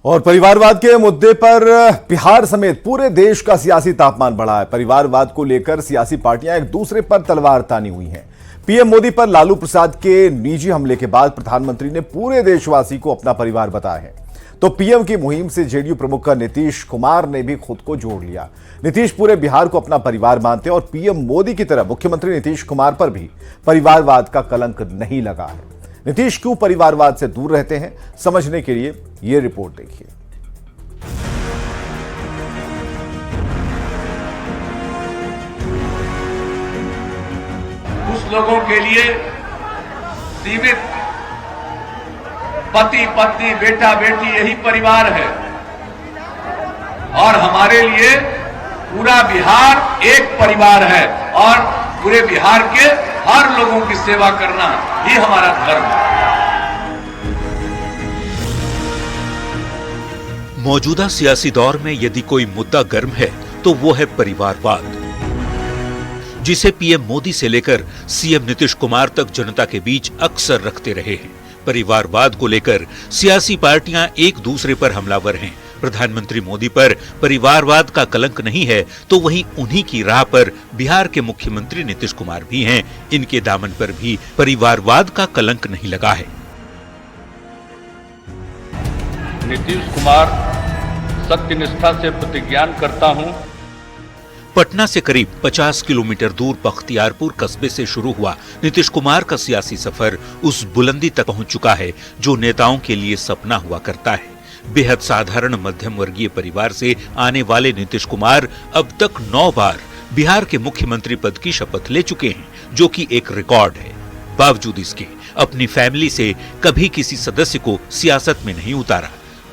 और परिवारवाद के मुद्दे पर बिहार समेत पूरे देश का सियासी तापमान बढ़ा है। परिवारवाद को लेकर सियासी पार्टियां एक दूसरे पर तलवार तानी हुई हैं। पीएम मोदी पर लालू प्रसाद के निजी हमले के बाद प्रधानमंत्री ने पूरे देशवासी को अपना परिवार बताया है, तो पीएम की मुहिम से जेडीयू प्रमुख नीतीश कुमार ने भी खुद को जोड़ लिया। नीतीश पूरे बिहार को अपना परिवार मानते हैं और पीएम मोदी की तरह मुख्यमंत्री नीतीश कुमार पर भी परिवारवाद का कलंक नहीं लगा है। नीतीश क्यों परिवारवाद से दूर रहते हैं, समझने के लिए यह रिपोर्ट देखिए। कुछ लोगों के लिए सीमित पति पत्नी बेटा बेटी यही परिवार है और हमारे लिए पूरा बिहार एक परिवार है और पूरे बिहार के हर लोगों की सेवा करना ही हमारा धर्म है। मौजूदा सियासी दौर में यदि कोई मुद्दा गर्म है तो वो है परिवारवाद, जिसे पीएम मोदी से लेकर सीएम नीतीश कुमार तक जनता के बीच अक्सर रखते रहे हैं। परिवारवाद को लेकर सियासी पार्टियां एक दूसरे पर हमलावर हैं। प्रधानमंत्री मोदी पर परिवारवाद का कलंक नहीं है तो वहीं उन्हीं की राह पर बिहार के मुख्यमंत्री नीतीश कुमार भी हैं। इनके दामन पर भी परिवारवाद का कलंक नहीं लगा है। नीतीश कुमार सत्यनिष्ठा से प्रतिज्ञान करता हूं। पटना से करीब 50 किलोमीटर दूर बख्तियारपुर कस्बे से शुरू हुआ नीतीश कुमार का सियासी सफर उस बुलंदी तक पहुंच चुका है जो नेताओं के लिए सपना हुआ करता है। बेहद साधारण मध्यम वर्गीय परिवार से आने वाले नीतीश कुमार अब तक 9 बार बिहार के मुख्यमंत्री पद की शपथ ले चुके हैं, जो कि एक रिकॉर्ड है। बावजूद इसके अपनी फैमिली से कभी किसी सदस्य को सियासत में नहीं उतारा।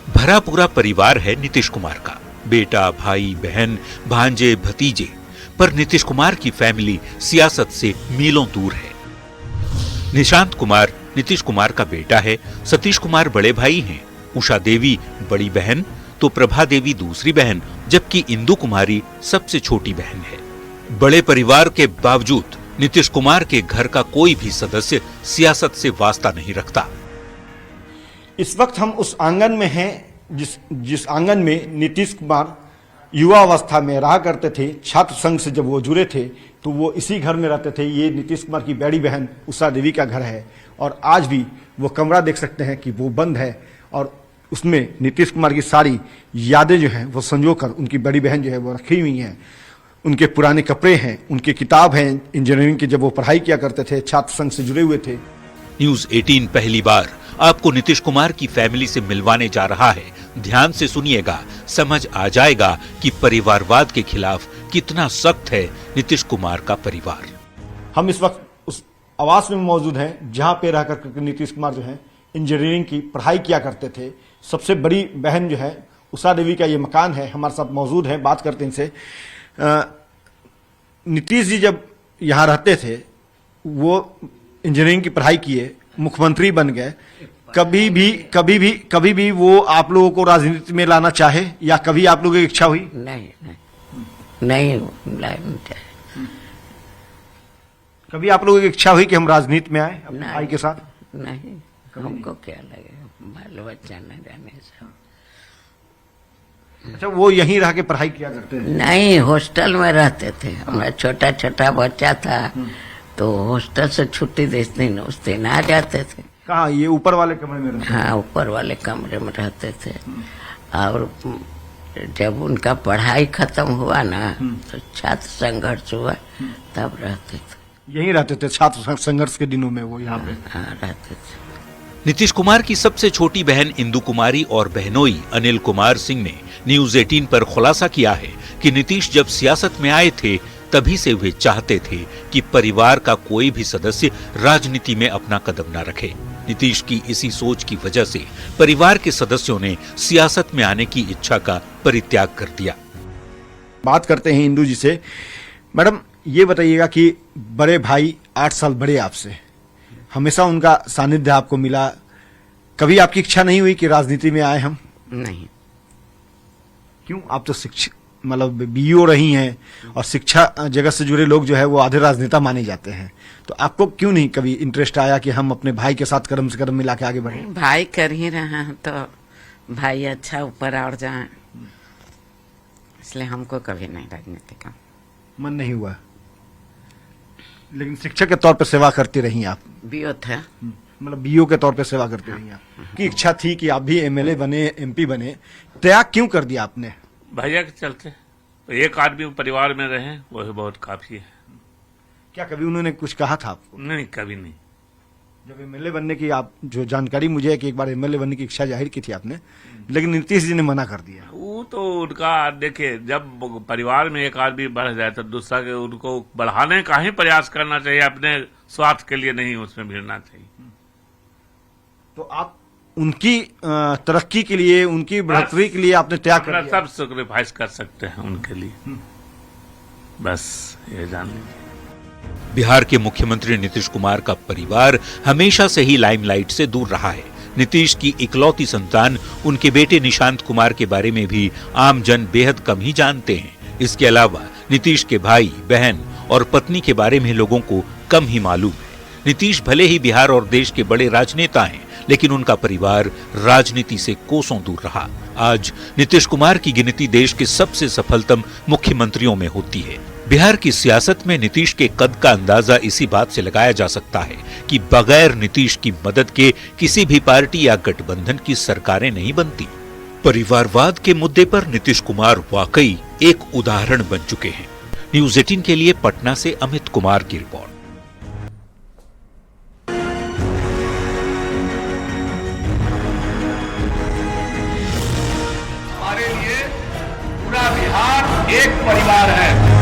भरा पूरा परिवार है नीतीश कुमार का, बेटा, भाई, बहन, भांजे, भतीजे। पर नीतीश कुमार की फैमिली सियासत से मीलों दूर है। निशांत कुमार नीतीश कुमार का बेटा है, सतीश कुमार बड़े भाई हैं, उषा देवी बड़ी बहन तो प्रभा देवी दूसरी बहन, जबकि इंदु कुमारी सबसे छोटी बहन है। बड़े परिवार के बावजूद नीतीश कुमार के घर का कोई भी सदस्य सियासत से वास्ता नहीं रखता। इस वक्त हम उस आंगन में हैं जिस आंगन में नीतीश कुमार युवा अवस्था में रहा करते थे। छात्र संघ से जब वो जुड़े थे तो वो इसी घर में रहते थे। ये नीतीश कुमार की बड़ी बहन उषा देवी का घर है और आज भी वो कमरा देख सकते हैं कि वो बंद है और उसमें नीतीश कुमार की सारी यादें जो हैं वो संजो कर उनकी बड़ी बहन जो है वो रखी हुई हैं। उनके पुराने कपड़े हैं, उनके किताब हैं इंजीनियरिंग की, जब वो पढ़ाई किया करते थे, छात्र संघ से जुड़े हुए थे। न्यूज़ 18 पहली बार आपको नीतीश कुमार की फैमिली से मिलवाने जा रहा है। ध्यान से सुनिएगा, समझ आ जाएगा कि परिवारवाद के खिलाफ कितना सख्त है नीतीश कुमार का परिवार। हम इस वक्त उस आवास में मौजूद हैं जहां पे रहकर नीतीश कुमार जो है इंजीनियरिंग की पढ़ाई किया करते थे। सबसे बड़ी बहन जो है उषा देवी का ये मकान है, हमारे साथ मौजूद है, बात करते हैं इनसे। नीतीश जी जब यहाँ रहते थे वो इंजीनियरिंग की पढ़ाई किए, मुख्यमंत्री बन गए। कभी भी वो आप लोगों को राजनीति में लाना चाहे या कभी आप लोगों की इच्छा हुई? नहीं लाना चाहे। कभी आप लोगों की इच्छा हुई कि हम राजनीति में आए अपने भाई के साथ? नहीं, हमको क्या लगे, बाल बच्चा न जाने से। अच्छा, वो यहीं रह के पढ़ाई किया करते थे? नहीं, हॉस्टल में रहते थे। हमारा छोटा छोटा बच्चा था तो हॉस्टल से छुट्टी उस दिन आ जाते थे। कहाँ, ये ऊपर वाले कमरे में रहते? हाँ, ऊपर वाले कमरे में रहते थे। और जब उनका पढ़ाई खत्म हुआ ना तो छात्र संघर्ष हुआ, तब रहते थे। यहीं रहते थे छात्र संघर्ष के दिनों में वो यहाँ पे? हाँ, रहते थे। नीतीश कुमार की सबसे छोटी बहन इंदु कुमारी और बहनोई अनिल कुमार सिंह ने न्यूज़ 18 पर खुलासा किया है कि नीतीश जब सियासत में आए थे तभी से वे चाहते थे कि परिवार का कोई भी सदस्य राजनीति में अपना कदम न रखे। नीतीश की इसी सोच की वजह से परिवार के सदस्यों ने सियासत में आने की इच्छा का परित्याग कर दिया। बात करते हैं इंदु जी से। मैडम, ये बताइएगा कि बड़े भाई 8 साल बड़े आपसे, हमेशा उनका सानिध्य आपको मिला, कभी आपकी इच्छा नहीं हुई कि राजनीति में आए हम? नहीं। क्यों? आप तो शिक्षक मतलब बीईओ रही हैं और शिक्षा जगत से जुड़े लोग जो है वो आधे राजनेता माने जाते हैं, तो आपको क्यों नहीं कभी इंटरेस्ट आया कि हम अपने भाई के साथ कदम से कदम मिला के आगे बढ़े? भाई कर ही रहा है तो भाई अच्छा ऊपर और जाए, इसलिए हमको कभी नहीं राजनीति का मन नहीं हुआ। लेकिन शिक्षक के तौर पर सेवा करती रही आप, बीओ था। मतलब बीओ के तौर पे सेवा करते रही आप। की इच्छा थी कि आप भी एमएलए बने, एमपी बने, त्याग क्यों कर दिया आपने? भैया के चलते। तो एक आदमी परिवार में रहे वही बहुत काफी है। क्या कभी उन्होंने कुछ कहा था आपको? नहीं, कभी नहीं। जब एमएलए बनने की आप जो जानकारी मुझे है कि एक बार एमएलए बनने की इच्छा जाहिर की थी आपने, लेकिन नीतीश जी ने मना कर दिया। वो तो उनका देखिए, जब परिवार में एक आदमी बढ़ जाए तो दूसरा के उनको बढ़ाने का ही प्रयास करना चाहिए, अपने स्वार्थ के लिए नहीं उसमें भिड़ना चाहिए। तो आप उनकी तरक्की के लिए, उनकी बढ़ोतरी के लिए आपने त्याग कर दिया। सब सेक्रीफाइस कर सकते हैं उनके लिए, बस ये जान लीजिए। बिहार के मुख्यमंत्री नीतीश कुमार का परिवार हमेशा से ही लाइमलाइट से दूर रहा है। नीतीश की इकलौती संतान उनके बेटे निशांत कुमार के बारे में भी आम जन बेहद कम ही जानते हैं। इसके अलावा नीतीश के भाई, बहन और पत्नी के बारे में लोगों को कम ही मालूम है। नीतीश भले ही बिहार और देश के बड़े राजनेता हैं, लेकिन उनका परिवार राजनीति से कोसों दूर रहा। आज नीतीश कुमार की गिनती देश के सबसे सफलतम मुख्यमंत्रियों में होती है। बिहार की सियासत में नीतीश के कद का अंदाजा इसी बात से लगाया जा सकता है कि बगैर नीतीश की मदद के किसी भी पार्टी या गठबंधन की सरकारें नहीं बनती। परिवारवाद के मुद्दे पर नीतीश कुमार वाकई एक उदाहरण बन चुके हैं। न्यूज़ 18 के लिए पटना से अमित कुमार की रिपोर्ट। हमारे लिए पूरा बिहार एक परिवार है।